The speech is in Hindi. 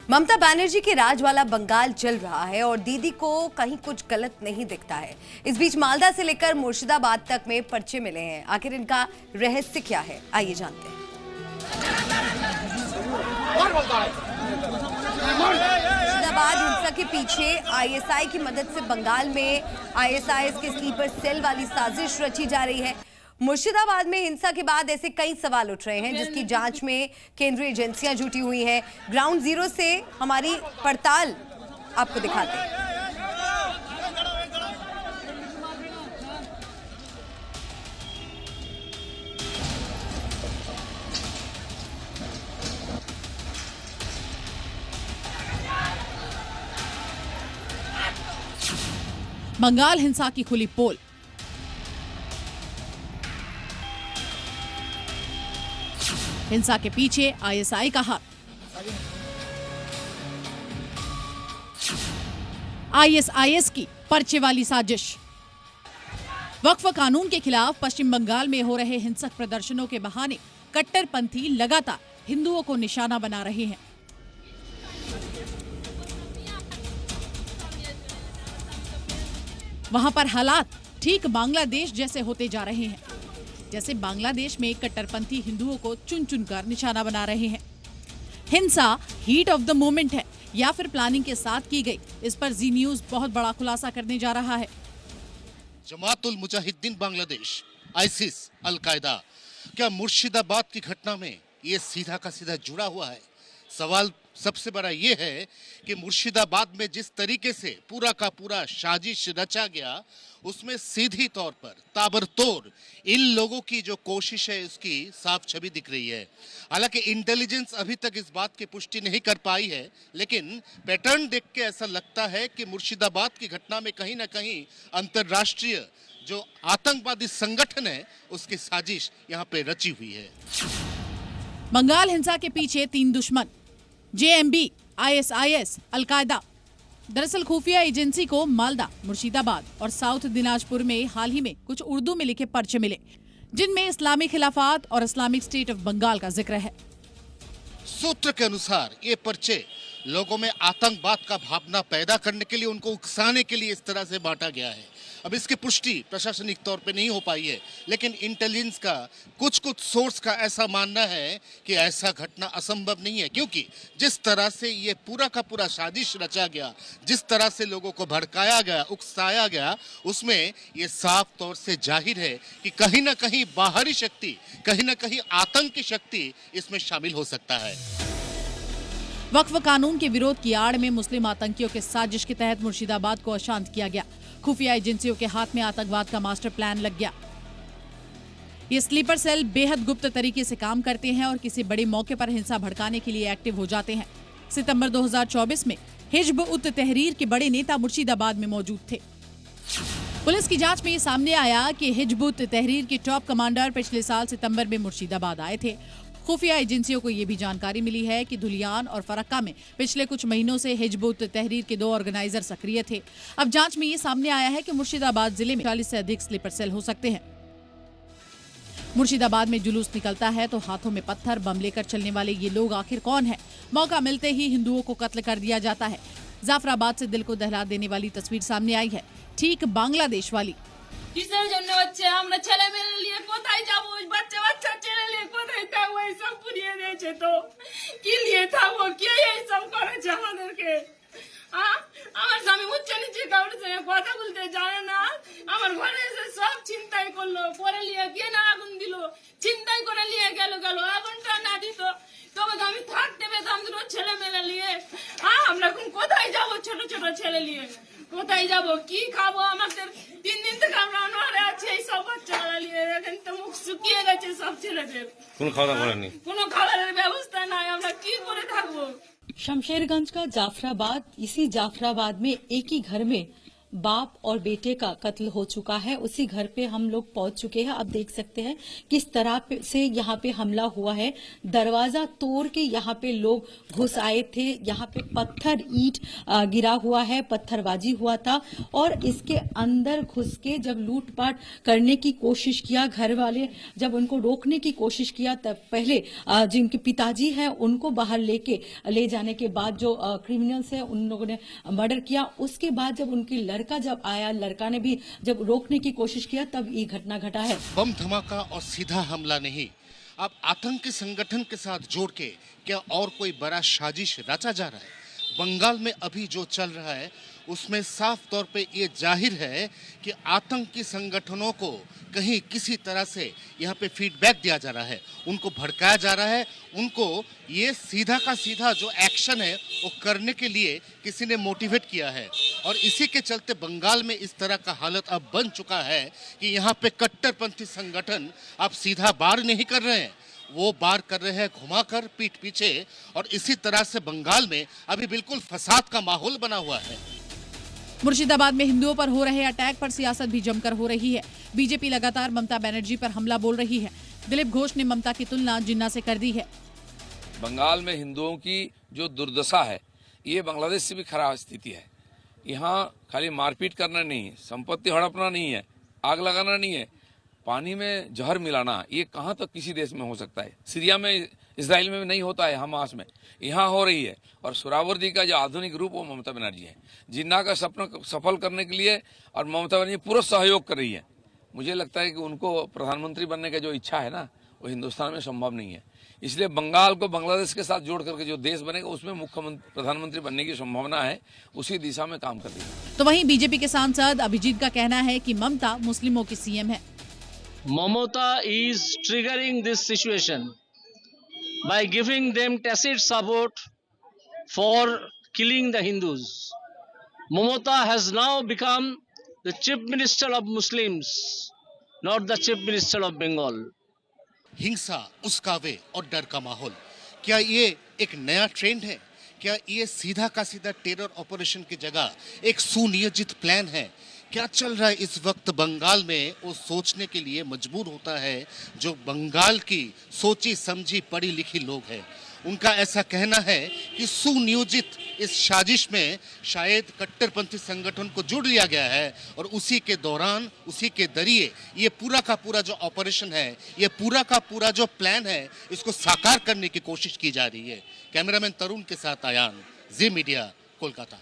ममता बनर्जी के राज वाला बंगाल चल रहा है और दीदी को कहीं कुछ गलत नहीं दिखता है। इस बीच मालदा से लेकर मुर्शिदाबाद तक में पर्चे मिले हैं। आखिर इनका रहस्य क्या है, आइए जानते हैं। मुर्शिदाबाद हिंसा के पीछे आईएसआई की मदद से बंगाल में आईएसआईएस के स्लीपर सेल वाली साजिश रची जा रही है। मुर्शिदाबाद में हिंसा के बाद ऐसे कई सवाल उठ रहे हैं जिसकी जांच में केंद्रीय एजेंसियां जुटी हुई हैं। ग्राउंड जीरो से हमारी पड़ताल आपको दिखाते हैं। बंगाल हिंसा की खुली पोल। हिंसा के पीछे आईएसआई का हाथ। आईएसआईएस की पर्चे वाली साजिश। वक्फ कानून के खिलाफ पश्चिम बंगाल में हो रहे हिंसक प्रदर्शनों के बहाने कट्टरपंथी लगातार हिंदुओं को निशाना बना रहे हैं। वहां पर हालात ठीक बांग्लादेश जैसे होते जा रहे हैं, जैसे बांग्लादेश में कट्टरपंथी हिंदुओं को चुन चुनकर निशाना बना रहे हैं। हिंसा हीट ऑफ द मोमेंट है या फिर प्लानिंग के साथ की गई, इस पर जी न्यूज बहुत बड़ा खुलासा करने जा रहा है। जमातुल मुजाहिदीन बांग्लादेश, आईसिस, अल-कायदा, क्या मुर्शिदाबाद की घटना में ये सीधा का सीधा जुड़ा हुआ है? सवाल सबसे बड़ा ये है कि मुर्शिदाबाद में जिस तरीके से पूरा का पूरा साजिश रचा गया, उसमें सीधी तौर पर ताबड़तोड़ इन लोगों की जो कोशिश है उसकी साफ छवि दिख रही है। हालांकि इंटेलिजेंस अभी तक इस बात की पुष्टि नहीं कर पाई है, लेकिन पैटर्न देख के ऐसा लगता है कि मुर्शिदाबाद की घटना में कहीं ना कहीं अंतर्राष्ट्रीय जो आतंकवादी संगठन है उसकी साजिश यहाँ पे रची हुई है। बंगाल हिंसा के पीछे तीन दुश्मन, जेएमबी, आईएसआईएस, अल-कायदा। दरअसल खुफिया एजेंसी को मालदा, मुर्शिदाबाद और साउथ दिनाजपुर में हाल ही में कुछ उर्दू में लिखे पर्चे मिले, जिनमें इस्लामी खिलाफत और इस्लामिक स्टेट ऑफ बंगाल का जिक्र है। सूत्र के अनुसार ये पर्चे लोगों में आतंकवाद का भावना पैदा करने के लिए, उनको उकसाने के लिए इस तरह से बांटा गया है। अब इसकी पुष्टि प्रशासनिक तौर पे नहीं हो पाई है, लेकिन इंटेलिजेंस का कुछ सोर्स का ऐसा मानना है कि ऐसा घटना असंभव नहीं है, क्योंकि जिस तरह से ये पूरा का पूरा साजिश रचा गया, जिस तरह से लोगों को भड़काया गया, उकसाया गया, उसमें ये साफ तौर से जाहिर है कि कहीं ना कहीं बाहरी शक्ति, कहीं ना कहीं आतंक की शक्ति इसमें शामिल हो सकता है। वक्फ कानून के विरोध की आड़ में मुस्लिम आतंकियों के साजिश के तहत मुर्शिदाबाद को अशांत किया गया। खुफिया एजेंसियों के हाथ में आतंकवाद का मास्टर प्लान लग गया। ये स्लीपर सेल बेहद गुप्त तरीके से काम करते हैं और किसी बड़े मौके पर हिंसा भड़काने के लिए एक्टिव हो जाते हैं। सितंबर 2024 में हिज्ब उत तहरीर के बड़े नेता मुर्शिदाबाद में मौजूद थे। पुलिस की जांच में ये सामने आया कि हिज्ब उत तहरीर के टॉप कमांडर पिछले साल सितंबर में मुर्शिदाबाद आए थे। खुफिया एजेंसियों को ये भी जानकारी मिली है कि धुलियान और फरक्का में पिछले कुछ महीनों से हिज्ब उत तहरीर के 2 ऑर्गेनाइजर सक्रिय थे। अब जांच में ये सामने आया है कि मुर्शिदाबाद जिले में 40 से अधिक स्लीपर सेल हो सकते हैं। मुर्शिदाबाद में जुलूस निकलता है तो हाथों में पत्थर, बम लेकर चलने वाले ये लोग आखिर कौन है? मौका मिलते ही हिंदुओं को कत्ल कर दिया जाता है। जाफराबाद से दिल को दहला देने वाली तस्वीर सामने आई है, ठीक बांग्लादेश वाली। কিসের জন্য হচ্ছে? আমরা ছেলে মেয়ে নিয়ে কোথায় যাব? ওই বাচ্চা বাচ্চা ছেলে নিয়ে কোথায় থাকবো? এই সব পুড়িয়ে দিয়েছে তো কি নিয়ে থাকবো? কে এই সব করেছে আমাদেরকে? আমার স্বামী উচ্চ নিচে কাউর সঙ্গে কথা বলতে জানে না। আমার ঘরে এসে সব চিন্তাই করলো, পরে নিয়ে গিয়ে না আগুন দিল, চিন্তাই করে নিয়ে গেল। আগুনটা না দিত তবে আমি থাকতে পেতাম দুটো ছেলে মেয়ে নিয়ে। আমরা এখন কোথায় যাব? ছোট ছোট ছেলে নিয়ে কোথায় যাব? কি খাবো? আমাদের 3 দিন থেকে আমরা অনাহারে আছি। এই সব বাচ্চারা নিয়ে এখন তো মুখ শুকিয়ে গেছে সব ছেলেদের। কোনো খাওয়া দাওয়া নেই, কোনো খাবারের ব্যবস্থা নাই। আমরা কি করে থাকবো? शमशेरगंज का जाफराबाद, इसी जाफराबाद में एक ही घर में बाप और बेटे का कत्ल हो चुका है। उसी घर पे हम लोग पहुंच चुके हैं। आप देख सकते हैं किस तरह से यहाँ पे हमला हुआ है। दरवाजा तोड़ के यहाँ पे लोग घुस आए थे। यहाँ पे पत्थर ईंट गिरा हुआ है, पत्थरबाजी हुआ था और इसके अंदर घुस के जब लूटपाट करने की कोशिश किया, घर वाले जब उनको रोकने की कोशिश किया, तब पहले जिनके पिताजी हैं उनको बाहर ले जाने के बाद जो क्रिमिनल्स है उन लोगों ने मर्डर किया। उसके बाद जब उनकी लड़का जब आया, लड़का ने भी जब रोकने की कोशिश किया, तब ये घटना घटा है। बम धमाका और सीधा हमला नहीं, अब आतंकी संगठन के साथ जोड़ के क्या और कोई बड़ा साजिश रचा जा रहा है? बंगाल में अभी जो चल रहा है उसमें साफ तौर पे ये जाहिर है कि आतंकी संगठनों को कहीं किसी तरह से यहाँ पे फीडबैक दिया जा रहा है, उनको भड़काया जा रहा है, उनको ये सीधा का सीधा जो एक्शन है वो करने के लिए किसी ने मोटिवेट किया है। और इसी के चलते बंगाल में इस तरह का हालत अब बन चुका है कि यहाँ पे कट्टरपंथी संगठन अब सीधा वार नहीं कर रहे हैं, वो वार कर रहे हैं घुमाकर पीठ पीछे। और इसी तरह से बंगाल में अभी बिल्कुल फसाद का माहौल बना हुआ है। मुर्शिदाबाद में हिंदुओं पर हो रहे अटैक पर सियासत भी जमकर हो रही है। बीजेपी लगातार ममता बनर्जी पर हमला बोल रही है। दिलीप घोष ने ममता की तुलना जिन्ना से कर दी है। बंगाल में हिंदुओं की जो दुर्दशा है, ये बांग्लादेश से भी खराब स्थिति है। यहाँ खाली मारपीट करना नहीं है, संपत्ति हड़पना नहीं है, आग लगाना नहीं है, पानी में जहर मिलाना, ये कहाँ तक किसी देश में हो सकता है? सीरिया में, इजराइल में नहीं होता है, हमास में, यहाँ हो रही है। और सुरावर्दी का जो आधुनिक रूप वो ममता बनर्जी है। जिन्ना का सपना सफल करने के लिए और ममता बनर्जी पूरा सहयोग कर रही है। मुझे लगता है कि उनको प्रधानमंत्री बनने का जो इच्छा है ना, वो हिंदुस्तान में संभव नहीं है। इसलिए बंगाल को बांग्लादेश के साथ जोड़ करके जो देश बनेगा उसमें मुख्यमंत्री प्रधानमंत्री बनने की संभावना है, उसी दिशा में काम कर रही है। तो वहीं बीजेपी के सांसद अभिजीत का कहना है कि ममता मुस्लिमों की सीएम है। Mamata is triggering this situation by giving them tacit support for killing the Hindus. Mamata has now become the chief minister of Muslims, not the chief minister of Bengal. हिंसा, उस्कावे और डर का माहौल, क्या ये एक नया ट्रेंड है? क्या ये सीधा का सीधा टेरर ऑपरेशन की जगह एक सुनियोजित प्लान है? क्या चल रहा है इस वक्त बंगाल में, वो सोचने के लिए मजबूर होता है जो बंगाल की सोची समझी पढ़ी लिखी लोग हैं। उनका ऐसा कहना है कि सुनियोजित इस साजिश में शायद कट्टरपंथी संगठन को जोड़ लिया गया है और उसी के दौरान, उसी के जरिए ये पूरा का पूरा जो ऑपरेशन है, ये पूरा का पूरा जो प्लान है, इसको साकार करने की कोशिश की जा रही है। कैमरामैन तरुण के साथ आयान, जी मीडिया, कोलकाता।